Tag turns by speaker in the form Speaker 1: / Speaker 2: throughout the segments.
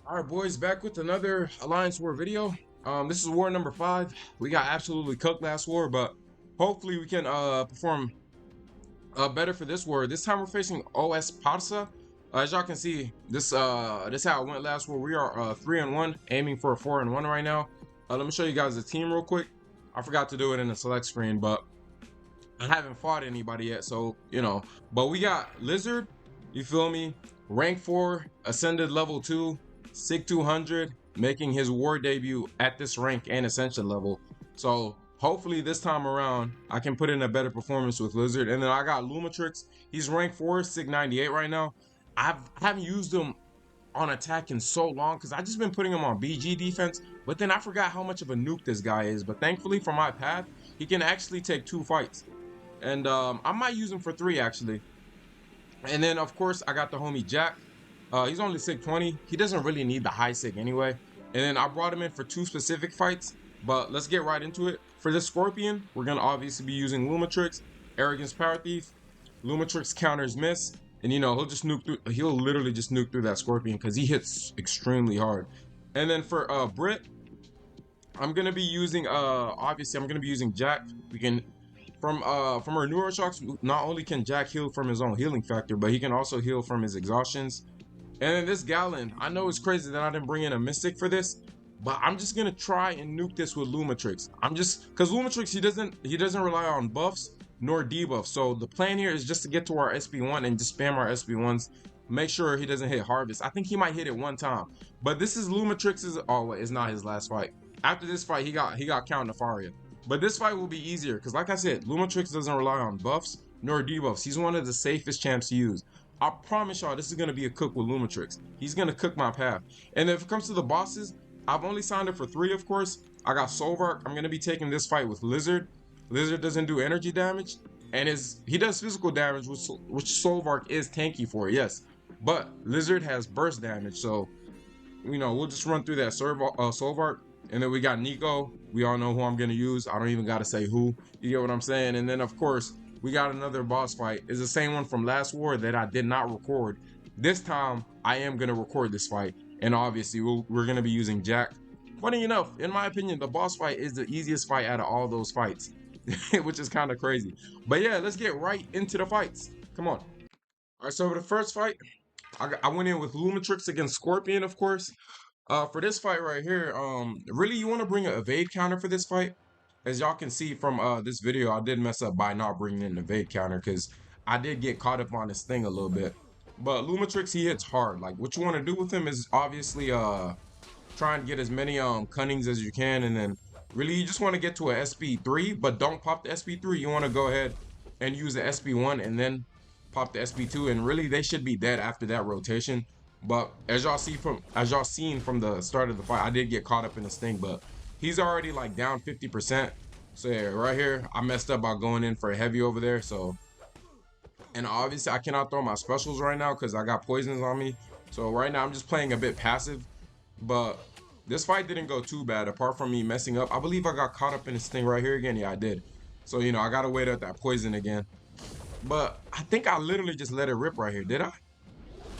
Speaker 1: All right, boys, back with another Alliance War video. This is war number 5. We got absolutely cooked last war, but hopefully we can perform better for this war. This time we're facing OS Parsa. As y'all can see, this how it went last war. We are 3-1, aiming for a 4-1 right now. Let me show you guys the team real quick. I forgot to do it in the select screen, but I haven't fought anybody yet, so But we got Lizard, you feel me? Rank 4, ascended level 2, SIG 200, making his war debut at this rank and ascension level. So hopefully this time around I can put in a better performance with Lizard. And then I got Lumatrix. He's rank 4, SIG 98 right now. I haven't used him on attack in so long because I just been putting him on BG defense, but then I forgot how much of a nuke this guy is. But thankfully for my path, he can actually take 2 fights. And I might use him for 3 actually. And then of course I got the homie Jack. He's only SIG 20. He doesn't really need the high SIG anyway. And then I brought him in for 2 specific fights. But let's get right into it. For this Scorpion, we're gonna obviously be using Lumatrix, Arrogance Power Thief, Lumatrix counters miss, and he'll just nuke through. He'll literally just nuke through that Scorpion because he hits extremely hard. And then for Brit, I'm gonna be using obviously I'm gonna be using Jack. We can from our neuroshocks, not only can Jack heal from his own healing factor, but he can also heal from his exhaustions. And then this Gallon, I know it's crazy that I didn't bring in a Mystic for this, but I'm just gonna try and nuke this with Lumatrix. Because Lumatrix, he doesn't rely on buffs nor debuffs. So the plan here is just to get to our SB1 and just spam our SB1s. Make sure he doesn't hit Harvest. I think he might hit it one time, but this is Lumatrix's. Oh wait, it's not his last fight. After this fight, he got Count Nefaria. But this fight will be easier because, like I said, Lumatrix doesn't rely on buffs nor debuffs. He's one of the safest champs to use. I promise y'all, this is gonna be a cook with Lumatrix. He's gonna cook my path. And if it comes to the bosses, I've only signed up for 3, of course. I got Solvark. I'm gonna be taking this fight with Lizard. Lizard doesn't do energy damage, and he does physical damage, which Solvark is tanky for, yes. But Lizard has burst damage, so we'll just run through that Solvark. And then we got Nico. We all know who I'm gonna use. I don't even gotta say who. You get what I'm saying? And then of course we got another boss fight. It's the same one from last war that I did not record. This time I am gonna record this fight, and obviously we're gonna be using Jack. Funny enough, in my opinion, the boss fight is the easiest fight out of all those fights, which is kind of crazy. But yeah, let's get right into the fights. Come on. All right, so for the first fight, I went in with Lumatrix against Scorpion, of course. For this fight right here, really you want to bring an evade counter for this fight. As y'all can see from this video, I did mess up by not bringing in an evade counter because I did get caught up on this thing a little bit. But Lumatrix, he hits hard. Like, what you want to do with him is obviously try and get as many cunnings as you can, and then really you just want to get to a SB3, but don't pop the SB3. You want to go ahead and use the SB1 and then pop the SB2, and really they should be dead after that rotation. But as y'all seen from the start of the fight, I did get caught up in this thing, but he's already like down 50%. So yeah, right here I messed up by going in for a heavy over there. So, and obviously I cannot throw my specials right now because I got poisons on me. So right now I'm just playing a bit passive. But this fight didn't go too bad apart from me messing up. I believe I got caught up in this thing right here again. Yeah, I did. So I gotta wait out that poison again. But I think I literally just let it rip right here. Did I?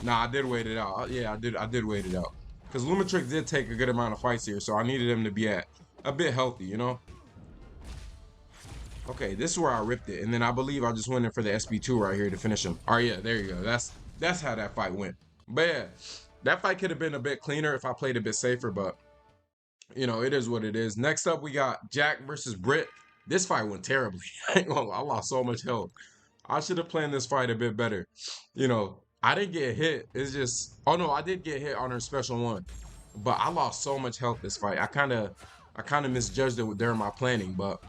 Speaker 1: Nah, I did wait it out. Yeah, I did wait it out. Because Lumatrix did take a good amount of fights here, so I needed him to be at a bit healthy, Okay, this is where I ripped it. And then I believe I just went in for the SB2 right here to finish him. All right, yeah, there you go. That's how that fight went. But yeah, that fight could have been a bit cleaner if I played a bit safer, but it is what it is. Next up, we got Jack versus Brit. This fight went terribly. I lost so much health. I should have planned this fight a bit better. I didn't get hit. It's just, oh no, I did get hit on her special one, but I lost so much health this fight. I kind of misjudged it during my planning. But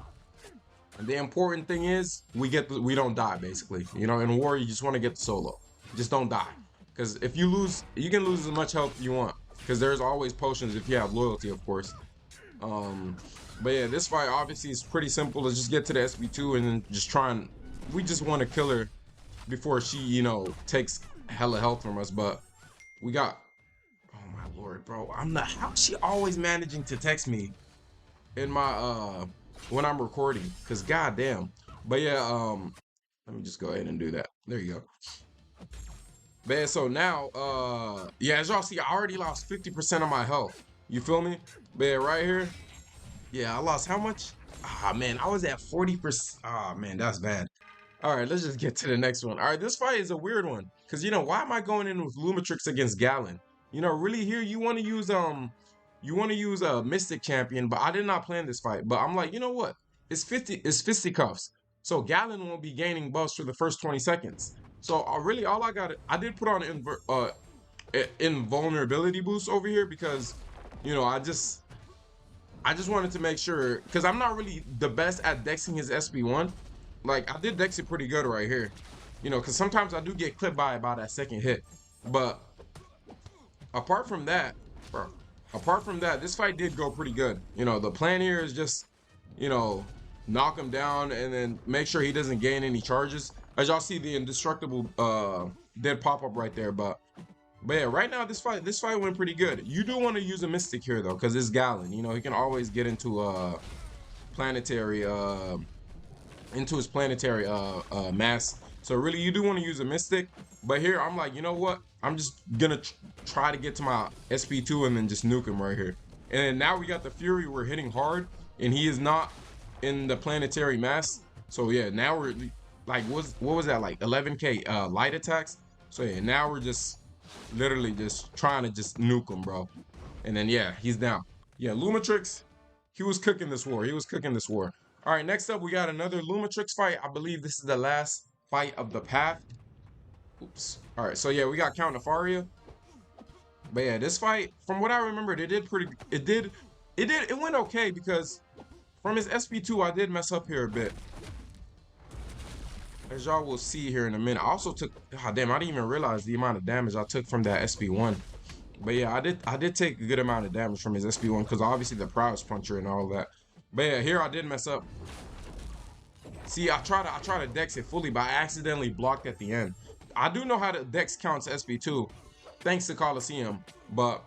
Speaker 1: the important thing is we don't die basically. In war you just want to get the solo. Just don't die, because if you lose, you can lose as much health you want. Because there's always potions if you have loyalty, of course. But yeah, this fight obviously is pretty simple. Let's just get to the SB2 and then just try and. We just want to kill her before she, takes hella health from us. But we got, oh my lord, bro, how's she always managing to text me in my when I'm recording? Because goddamn. But yeah, let me just go ahead and do that. There you go. But yeah, so now, yeah, as y'all see, I already lost 50% of my health. You feel me? But yeah, right here, yeah, I lost how much? Ah, man, I was at 40%. Ah, man, that's bad. All right, let's just get to the next one. All right, this fight is a weird one because why am I going in with Lumatrix against Gallon? Really here you want to use a Mystic Champion, but I did not plan this fight. But I'm like, you know what? It's fisticuffs, so Gallon won't be gaining buffs for the first 20 seconds. So really, all I did put on invulnerability boost over here because, I just wanted to make sure because I'm not really the best at dexing his SB1. Like I did dex it pretty good right here, because sometimes I do get clipped by about that second hit. But apart from that, bro, this fight did go pretty good. The plan here is just, you know, knock him down and then make sure he doesn't gain any charges. As y'all see, the indestructible did pop up right there, but yeah, right now this fight went pretty good. You do want to use a mystic here though, because it's Gallon. He can always get into planetary into his planetary mass. So really, you do want to use a mystic. But here, I'm like, you know what? I'm just gonna try to get to my SP2 and then just nuke him right here. And then now we got the Fury. We're hitting hard, and he is not in the planetary mass. So yeah, now we're like, what was that, like 11k light attacks? So yeah, now we're just literally just trying to just nuke him, bro. And then yeah, he's down. Yeah, Lumatrix, he was cooking this war. All right, next up we got another Lumatrix fight. I believe this is the last fight of the path. Oops. All right, so yeah, we got Count Nefaria. But yeah, this fight, from what I remembered, it went okay because from his SP2, I did mess up here a bit. As y'all will see here in a minute. I also took, god damn, I didn't even realize the amount of damage I took from that SP1. But yeah, I did take a good amount of damage from his SP1 because obviously the prowess puncher and all that. But yeah, here I did mess up. See, I try to dex it fully, but I accidentally blocked at the end. I do know how to dex counts SP2, thanks to Coliseum. But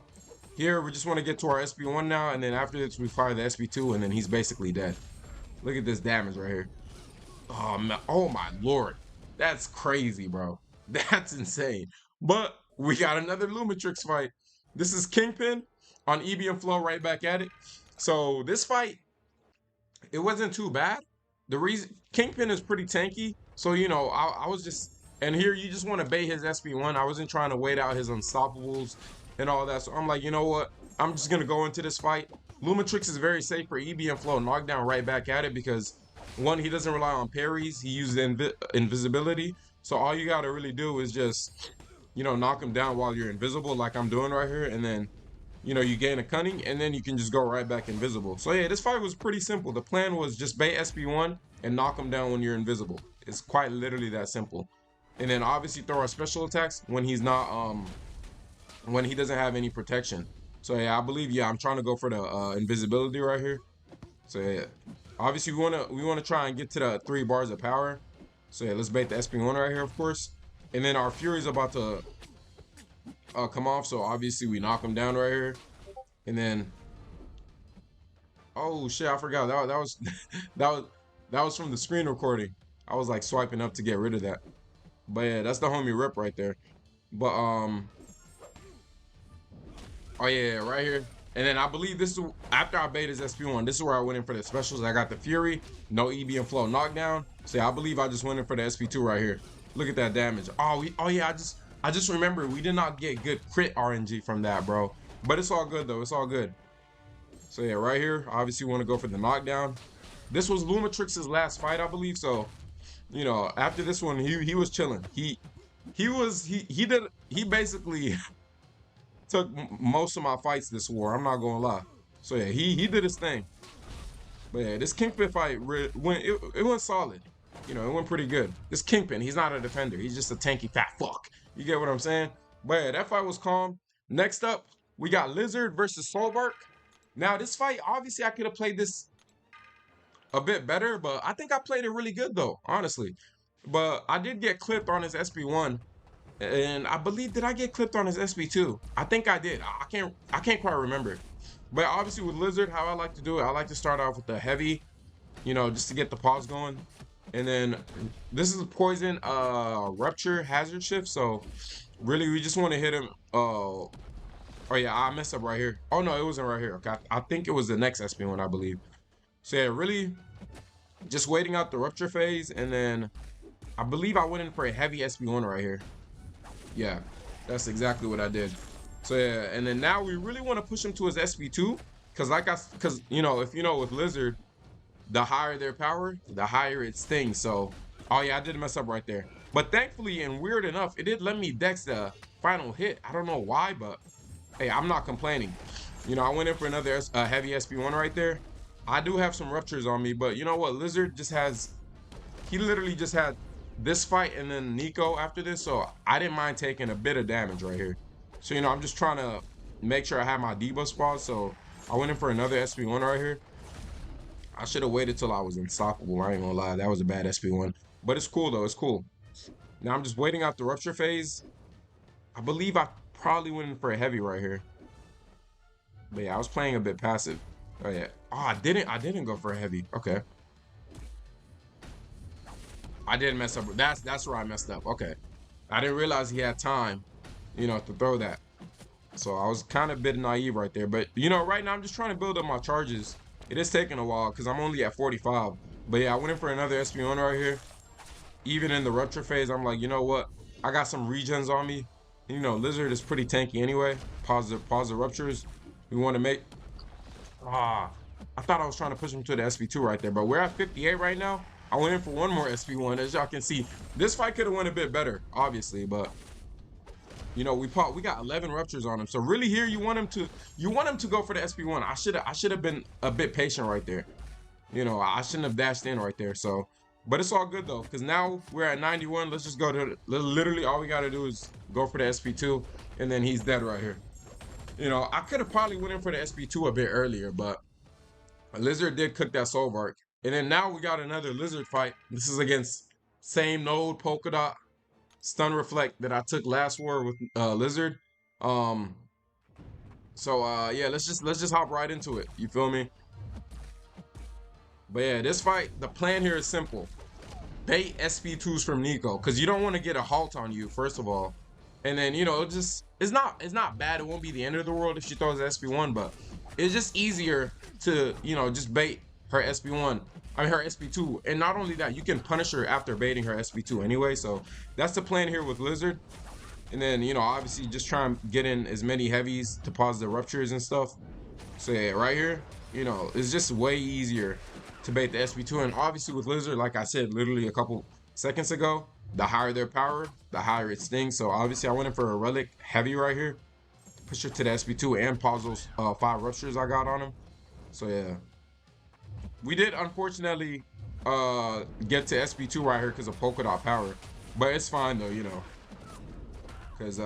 Speaker 1: here we just want to get to our SP1 now, and then after this we fire the SP2, and then he's basically dead. Look at this damage right here. Oh man, oh my lord, that's crazy, bro. That's insane. But we got another Lumatrix fight. This is Kingpin on EB and Flow, right back at it. So this fight, it wasn't too bad. The reason Kingpin is pretty tanky, so I was just, and here you just want to bait his SP1. I wasn't trying to wait out his unstoppables and all that. So I'm like, you know what? I'm just gonna go into this fight. Lumatrix is very safe for EB and Flow, knockdown right back at it because one, he doesn't rely on parries. He uses invisibility. So all you gotta really do is just, knock him down while you're invisible, like I'm doing right here, and then you gain a cunning, and then you can just go right back invisible. So yeah, this fight was pretty simple. The plan was just bait SP1 and knock him down when you're invisible. It's quite literally that simple. And then obviously throw our special attacks when he's not when he doesn't have any protection. So yeah, I believe, yeah, I'm trying to go for the invisibility right here. So yeah, obviously we wanna try and get to the 3 bars of power. So yeah, let's bait the SP1 right here, of course. And then our Fury's about to come off, so obviously we knock him down right here. And then, oh shit, I forgot that was that was from the screen recording. I was like swiping up to get rid of that. But yeah, that's the homie Rip right there. But oh yeah, right here. And then I believe this is after I bait his SP1. This is where I went in for the specials. I got the Fury, no EB and Flow knockdown. So yeah, I believe I just went in for the SP2 right here. Look at that damage. Oh yeah, I just remember we did not get good crit RNG from that, bro. But it's all good though. It's all good. So yeah, right here, obviously want to go for the knockdown. This was Lumatrix's last fight, I believe. So, after this one, he was chilling. He basically took most of my fights this war. I'm not gonna lie. So yeah, he did his thing. But yeah, this Kingpin fight went solid. It went pretty good. This Kingpin, he's not a defender. He's just a tanky fat fuck. You get what I'm saying? But yeah, that fight was calm. Next up, we got Lizard versus Soulbark. Now this fight, obviously I could have played this a bit better, but I think I played it really good though, honestly. But I did get clipped on his SP1. And I believe, did I get clipped on his SP2? I think I did. I can't quite remember. But obviously with Lizard, how I like to do it, I like to start off with the heavy, just to get the pause going. And then this is a poison rupture hazard shift. So Really, we just want to hit him. Oh yeah, I messed up right here. Oh no, it wasn't right here. Okay, I think it was the next SP1, I believe. So yeah, really just waiting out the rupture phase, and then I believe I went in for a heavy SP1 right here. Yeah, that's exactly what I did. So yeah, and then now we really want to push him to his SP2, because you know, if you know with Lizard, the higher their power, the higher it stings. So, oh yeah, I did mess up right there. But thankfully, and weird enough, it did let me dex the final hit. I don't know why, but hey, I'm not complaining. You know, I went in for another heavy SP1 right there. I do have some ruptures on me, but you know what? Lizard just has, he literally just had this fight and then Nico after this, so I didn't mind taking a bit of damage right here. So, you know, I'm just trying to make sure I have my debuff spot, so I went in for another SP1 right here. I should have waited till I was unstoppable. I ain't gonna lie, that was a bad SP1. But it's cool though, it's cool. Now I'm just waiting out the rupture phase. I believe I probably went in for a heavy right here. But yeah, I was playing a bit passive. Oh yeah. Oh, I didn't go for a heavy. Okay. I didn't mess up. That's where I messed up. Okay. I didn't realize he had time, you know, to throw that. So I was kind of a bit naive right there. But you know, right now I'm just trying to build up my charges. It is taking a while because I'm only at 45. But yeah, I went in for another SP1 right here. Even in the rupture phase, I'm like, you know what? I got some regens on me. You know, Lizard is pretty tanky anyway. Pause the ruptures. We want to make. Ah, I thought I was trying to push him to the SP2 right there, but we're at 58 right now. I went in for one more SP1. As y'all can see, this fight could have went a bit better, obviously, but you know, we got 11 ruptures on him. So really here you want him to go for the SP1. I should have been a bit patient right there. You know, I shouldn't have dashed in right there. So, but it's all good though, because now we're at 91. Let's just go to literally all we got to do is go for the SP2, and then he's dead right here. You know, I could have probably went in for the SP2 a bit earlier, but Lizard did cook that soul bark. And then now we got another Lizard fight. This is against same node polka dot stun reflect that I took last war with Lizard. Um, yeah, let's just hop right into it. You feel me? But yeah, this fight, the plan here is simple. Bait SP2s from Nico, because you don't want to get a halt on you, first of all. And then, you know, it's not bad. It won't be the end of the world if she throws SP1, but it's just easier to, you know, just bait her SP1. I mean her SP2. And not only that, you can punish her after baiting her SP2 anyway. So that's the plan here with Lizard. And then, you know, obviously just try and get in as many heavies to pause the ruptures and stuff. So yeah, right here, you know, it's just way easier to bait the SP2. And obviously with Lizard, like I said literally a couple seconds ago, the higher their power, the higher it stings. So obviously I went in for a relic heavy right here. Push her to the SP2 and pause those 5 ruptures I got on him. So yeah. We did unfortunately get to SP2 right here because of polka dot power. But it's fine though, you know. Because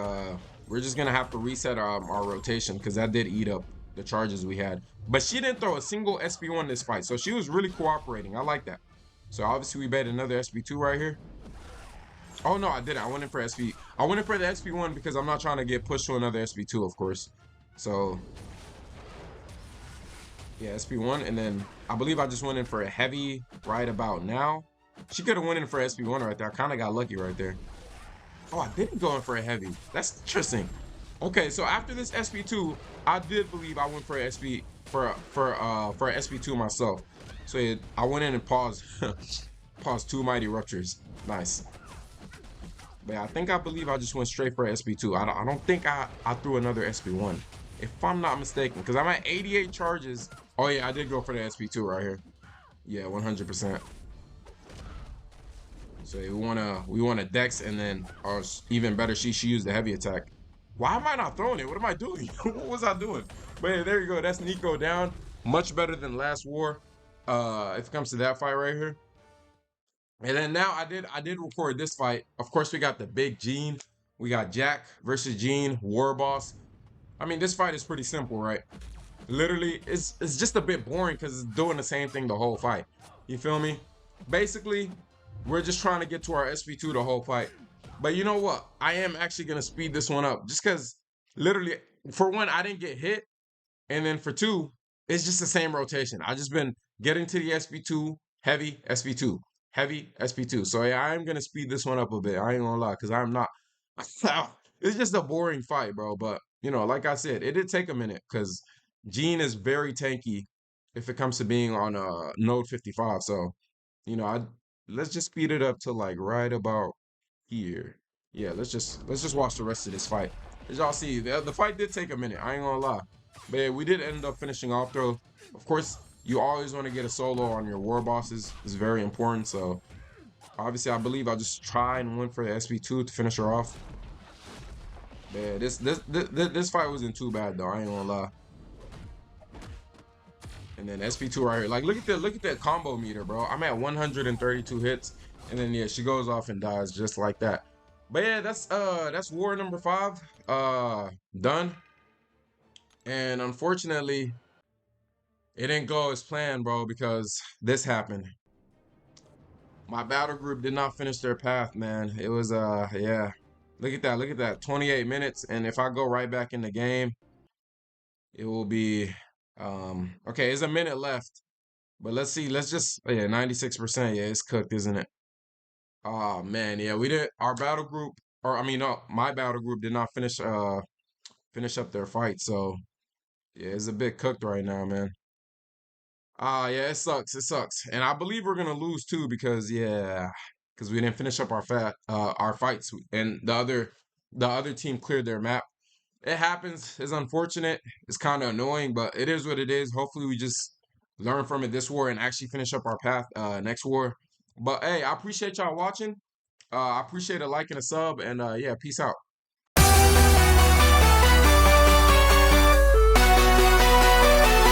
Speaker 1: we're just gonna have to reset our rotation because that did eat up the charges we had. But she didn't throw a single SP1 this fight, so she was really cooperating. I like that. So obviously we bet another SP2 right here. Oh no, I didn't. I went in for SP. I went in for the SP1 because I'm not trying to get pushed to another SP2, of course. So yeah, SP1, and then I believe I just went in for a heavy right about now. She could have went in for SP1 right there. I kind of got lucky right there. Oh, I didn't go in for a heavy. That's interesting. Okay, so after this SP2, I did believe I went for a SP for a SP2 myself. So yeah, I went in and paused paused 2 mighty ruptures. Nice. But yeah, I believe I just went straight for a SP2. I don't think I threw another SP1, if I'm not mistaken, because I'm at 88 charges. Oh yeah, I did go for the SP2 right here. Yeah, 100%. So yeah, we wanna dex, and then, or even better, she used the heavy attack. Why am I not throwing it? What am I doing? What was I doing? But yeah, there you go. That's Nico down. Much better than last war. If it comes to that fight right here. And then now I did record this fight. Of course, we got the big Gene. We got Jack versus Gene, War Boss. I mean, this fight is pretty simple, right? Literally, it's just a bit boring because it's doing the same thing the whole fight. You feel me? Basically, we're just trying to get to our SP2 the whole fight. But you know what? I am actually gonna speed this one up just because literally, for one, I didn't get hit, and then for two, it's just the same rotation. I just been getting to the SP2, heavy SP2, heavy SP2. So yeah, I am gonna speed this one up a bit. I ain't gonna lie, because I'm not. it's just a boring fight, bro. But you know, like I said, it did take a minute because Gene is very tanky if it comes to being on node 55. So, you know, I let's just speed it up to like right about here. Yeah, let's just watch the rest of this fight. As y'all see, the fight did take a minute. I ain't gonna lie, but yeah, we did end up finishing off though. Of course, you always want to get a solo on your war bosses. It's very important. So obviously, I believe I'll just try and win for the SP2 to finish her off. Man, this fight wasn't too bad though. I ain't gonna lie. And then SP2 right here. Like look at that combo meter, bro. I'm at 132 hits. And then yeah, she goes off and dies just like that. But yeah, that's war number 5. Done. And unfortunately, it didn't go as planned, bro, because this happened. My battle group did not finish their path, man. It was yeah. Look at that. 28 minutes. And if I go right back in the game, it will be okay, it's a minute left. But let's see. Let's just yeah, 96%. Yeah, it's cooked, isn't it? Oh man, yeah, we did our battle group, or I mean, no, my battle group did not finish up their fight. So yeah, it's a bit cooked right now, man. Ah, yeah, it sucks. It sucks, and I believe we're gonna lose too because yeah, because we didn't finish up our fights, and the other team cleared their map. It happens. It's unfortunate. It's kind of annoying, but it is what it is. Hopefully, we just learn from it this war and actually finish up our path next war. But hey, I appreciate y'all watching. I appreciate a like and a sub, and yeah, peace out.